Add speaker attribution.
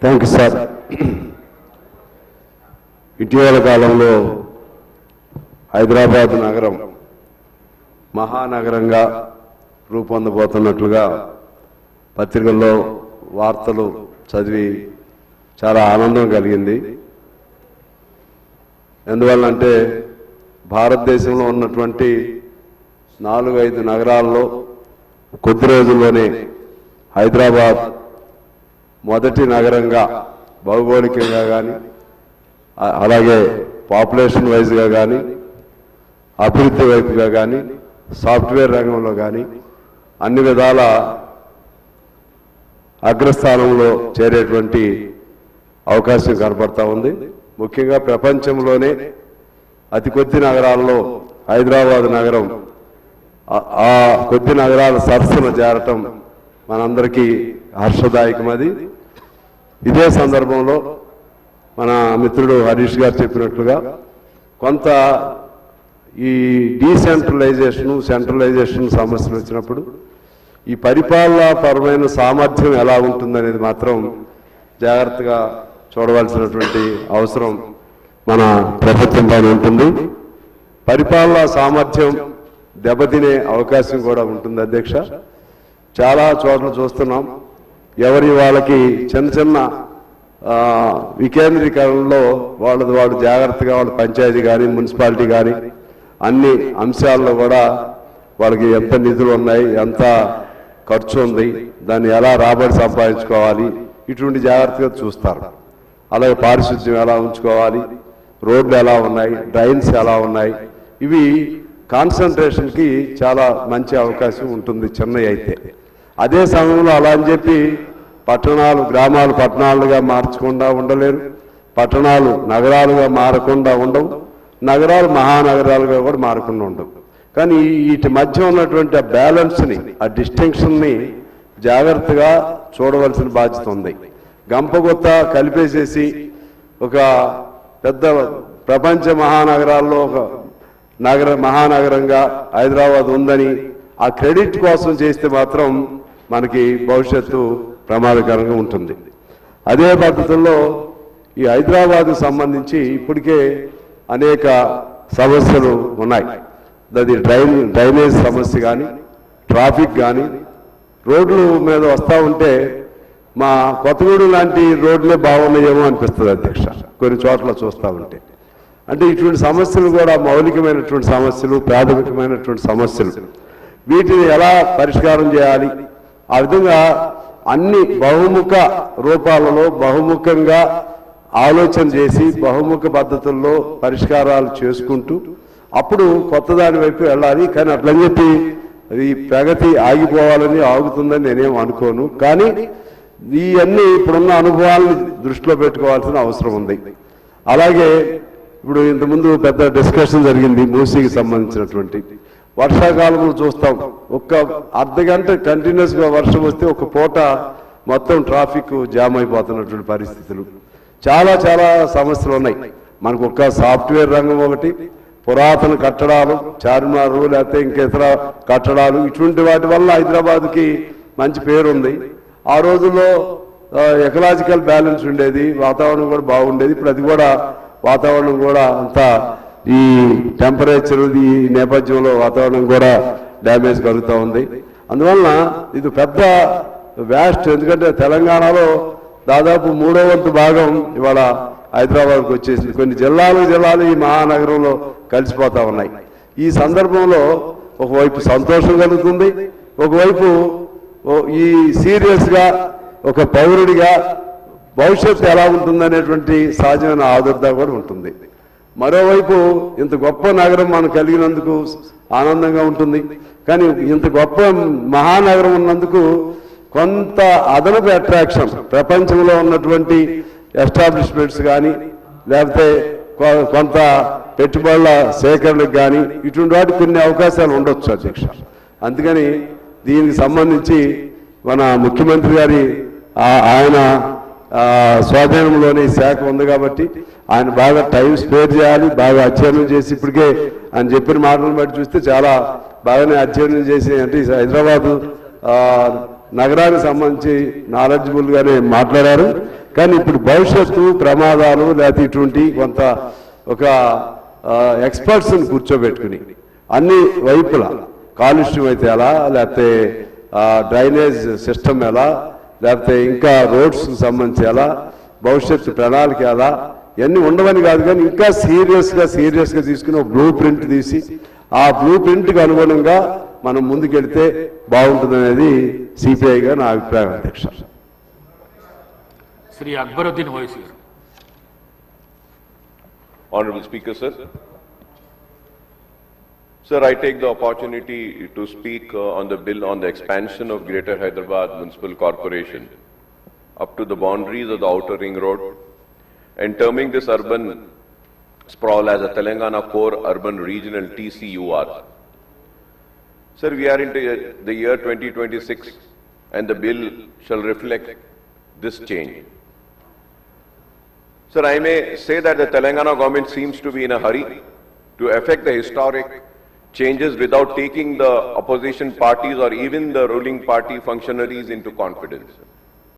Speaker 1: Thank you sir. ఇటీవల కాలంలో హైదరాబాద్ నగరం మహానగరంగా రూపొందబోతున్నట్లుగా పత్రికల్లో వార్తలు చదివి చాలా ఆనందం కలిగింది. ఎందువల్లంటే భారతదేశంలో ఉన్నటువంటి 4-5 నగరాల్లో కొద్ది రోజుల్లోనే హైదరాబాద్ మొదటి నగరంగా భౌగోళికంగా కానీ అలాగే పాపులేషన్ వైజ్గా కానీ అభివృద్ధి వైపుగా కానీ సాఫ్ట్వేర్ రంగంలో కానీ అన్ని విధాల అగ్రస్థానంలో చేరేటువంటి అవకాశం కనపడతా ఉంది. ముఖ్యంగా ప్రపంచంలోనే అతి కొద్ది నగరాల్లో హైదరాబాద్ నగరం ఆ కొద్ది నగరాల సరసన చేరటం మనందరికీ హర్షదాయకమది. ఇదే సందర్భంలో మన మిత్రుడు హరీష్ గారు చెప్పినట్లుగా కొంత ఈ సెంట్రలైజేషన్ సమస్యలు వచ్చినప్పుడు ఈ పరిపాలనాపరమైన సామర్థ్యం ఎలా ఉంటుందనేది మాత్రం జాగ్రత్తగా చూడవలసినటువంటి అవసరం మన ప్రభుత్వం పైన ఉంటుంది. పరిపాలనా సామర్థ్యం దెబ్బతినే అవకాశం కూడా ఉంటుంది అధ్యక్ష. చాలా చోట్ల చూస్తున్నాం, ఎవరి వాళ్ళకి చిన్న చిన్న వికేంద్రీకరణలో వాళ్ళు జాగ్రత్తగా వాళ్ళ పంచాయతీ కానీ మున్సిపాలిటీ కానీ అన్ని అంశాల్లో కూడా వాళ్ళకి ఎంత నిధులు ఉన్నాయి, ఎంత ఖర్చు ఉంది, దాన్ని ఎలా రాబడి సంపాదించుకోవాలి, ఇటువంటి జాగ్రత్తగా చూస్తారు. అలాగే పారిశుద్ధ్యం ఎలా ఉంచుకోవాలి, రోడ్లు ఎలా ఉన్నాయి, డ్రైన్స్ ఎలా ఉన్నాయి, ఇవి కాన్సన్ట్రేషన్కి చాలా మంచి అవకాశం ఉంటుంది చెన్నై అయితే. అదే సమయంలో అలా అని చెప్పి గ్రామాలు పట్టణాలుగా మార్చకుండా ఉండలేరు, పట్టణాలు నగరాలుగా మారకుండా ఉండవు, నగరాలు మహానగరాలుగా కూడా మారకుండా ఉండవు. కానీ వీటి మధ్య ఉన్నటువంటి ఆ బ్యాలెన్స్ని, ఆ డిస్టింక్షన్ని జాగ్రత్తగా చూడవలసిన బాధ్యత ఉంది. గంపగొత్త కలిపేసేసి ఒక పెద్ద ప్రపంచ మహానగరాల్లో ఒక మహానగరంగా హైదరాబాద్ ఉందని ఆ క్రెడిట్ కోసం చేస్తే మాత్రం మనకి భవిష్యత్తు ప్రమాదకరంగా ఉంటుంది. అదే పద్ధతుల్లో ఈ హైదరాబాద్కు సంబంధించి ఇప్పటికే అనేక సమస్యలు ఉన్నాయి. అది డ్రైనేజ్ సమస్య కానీ, ట్రాఫిక్ కానీ, రోడ్ల మీద వస్తూ ఉంటే మా కొత్తగూడెం లాంటి రోడ్లే బాగున్నాయేమో అనిపిస్తుంది అధ్యక్ష కొన్ని చోట్ల చూస్తూ ఉంటే. అంటే ఇటువంటి సమస్యలు కూడా మౌలికమైనటువంటి సమస్యలు, ప్రాథమికమైనటువంటి సమస్యలు, వీటిని ఎలా పరిష్కారం చేయాలి, ఆ విధంగా అన్ని బహుముఖ రూపాలలో బహుముఖంగా ఆలోచన చేసి బహుముఖ పద్ధతుల్లో పరిష్కారాలు చేసుకుంటూ అప్పుడు కొత్త దాని వైపు వెళ్ళాలి. కానీ అట్లని చెప్పి ఈ ప్రగతి ఆగిపోవాలని ఆగుతుందని నేనేం అనుకోను. కానీ ఇవన్నీ ఇప్పుడున్న అనుభవాలను దృష్టిలో పెట్టుకోవాల్సిన అవసరం ఉంది. అలాగే ఇప్పుడు ఇంతకుముందు పెద్ద డిస్కషన్ జరిగింది మూసీకి సంబంధించినటువంటి. వర్షాకాలంలో చూస్తాం, ఒక్క అర్ధగంట కంటిన్యూస్గా వర్షం వస్తే ఒక పూట మొత్తం ట్రాఫిక్ జామ్ అయిపోతున్నటువంటి పరిస్థితులు, చాలా చాలా సమస్యలు ఉన్నాయి. మనకు ఒక్క సాఫ్ట్వేర్ రంగం ఒకటి, పురాతన కట్టడాలు, చార్మినారు లేకపోతే ఇంకేతర కట్టడాలు, ఇటువంటి వాటి వల్ల హైదరాబాద్కి మంచి పేరు ఉంది. ఆ రోజుల్లో ఎకలాజికల్ బ్యాలెన్స్ ఉండేది, వాతావరణం కూడా బాగుండేది. ఇప్పుడు అది కూడా వాతావరణం కూడా అంతా ఈ టెంపరేచర్ ఈ నేపథ్యంలో వాతావరణం కూడా డ్యామేజ్ కలుగుతూ ఉంది. అందువలన ఇది పెద్ద వ్యాస్ట్, ఎందుకంటే తెలంగాణలో దాదాపు 3వ వంతు భాగం ఇవాళ హైదరాబాద్కు వచ్చేసింది. కొన్ని జిల్లాలు ఈ మహానగరంలో కలిసిపోతా ఉన్నాయి. ఈ సందర్భంలో ఒకవైపు సంతోషం కలుగుతుంది, ఒకవైపు ఈ సీరియస్గా ఒక పౌరుడిగా భవిష్యత్తు ఎలా ఉంటుందనేటువంటి సహజమైన ఆదుర్ద కూడా ఉంటుంది. మరోవైపు ఇంత గొప్ప నగరం మనం కలిగినందుకు ఆనందంగా ఉంటుంది. కానీ ఇంత గొప్ప మహానగరం ఉన్నందుకు కొంత అదనపు అట్రాక్షన్, ప్రపంచంలో ఉన్నటువంటి ఎస్టాబ్లిష్మెంట్స్ కానీ లేకపోతే కొంత పెట్టుబడుల సేకరణకు కానీ ఇటువంటి వాటికి కొన్ని అవకాశాలు ఉండొచ్చు అధ్యక్ష. అందుకని దీనికి సంబంధించి మన ముఖ్యమంత్రి గారి ఆయన స్వాధీనంలోని శాఖ ఉంది కాబట్టి ఆయన బాగా టైం స్పేర్ చేయాలి, బాగా అధ్యయనం చేసి, ఇప్పటికే ఆయన చెప్పిన మాటలను బట్టి చూస్తే చాలా బాగానే అధ్యయనం చేసి, అంటే హైదరాబాదు నగరానికి సంబంధించి నాలెడ్జిబుల్గానే మాట్లాడారు. కానీ ఇప్పుడు భవిష్యత్తు ప్రమాదాలు లేకపోతే ఇటువంటి కొంత ఒక ఎక్స్పర్ట్స్ని కూర్చోబెట్టుకుని అన్ని వైపులా కాలుష్యం అయితే ఎలా, లేకపోతే డ్రైనేజ్ సిస్టమ్ ఎలా, లేకపోతే ఇంకా రోడ్స్కి సంబంధించి ఎలా, భవిష్యత్తు ప్రణాళిక ఎలా, ఇవన్నీ ఉండవని కాదు కానీ ఇంకా సీరియస్గా తీసుకుని ఒక బ్లూ ప్రింట్ తీసి ఆ బ్లూ ప్రింట్కి అనుగుణంగా మనం ముందుకెళ్తే బాగుంటుందనేది సిపిఐగా నా అభిప్రాయం అధ్యక్ష.
Speaker 2: Sri Akbaruddin Owaisi.
Speaker 3: Honorable Speaker, sir. Sir, I take the opportunity to speak on the bill on the expansion of Greater Hyderabad Municipal Corporation up to the boundaries of the outer ring road and terming this urban sprawl as a Telangana Core Urban Regional TCUR. Sir, we are into the year 2026 and the bill shall reflect this change. Sir, I may say that the Telangana government seems to be in a hurry to effect the historic changes without taking the opposition parties or even the ruling party functionaries into confidence.